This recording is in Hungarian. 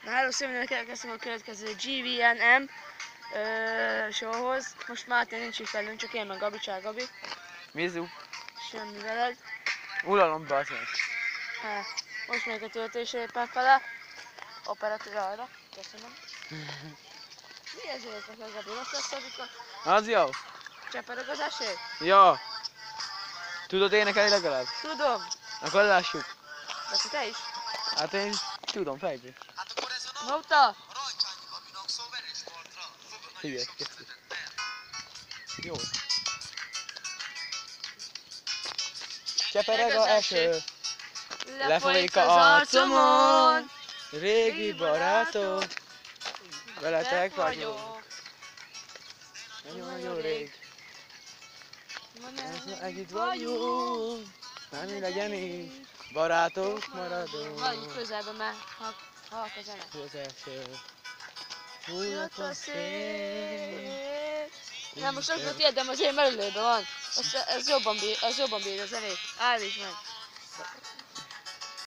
Hello, szépen elkezdtem a következő GVNM showhoz. Most Máté nincs itt velünk, csak én meg Gabi, csá Gabi. Mizu. Semmi veled. Ulalom bazen. Most még a töltés éppen fele. Operatőr arra. Köszönöm. Mi ez éppen a Gabi? Most lesz Az jó. Csepereg az esély? Ja. Tudod énekelni legalább? Tudom. Akkor lássuk. De te is? Hát én tudom fejből. Nóta! Figyelj, kezdjük. Jó. Csepereg a eső, lefolyik az arcomon, régi barátok, veletek vagyok. Nagyon-nagyon rég. Együtt vagyunk, már mi legyen így, barátok maradunk. Vagyunk közelben, mert halk a zene. Az eső, fújott a szél. Nem, most az volt érdem, az én mellőben van. Ez jobban bír a zenét. Állítsd meg.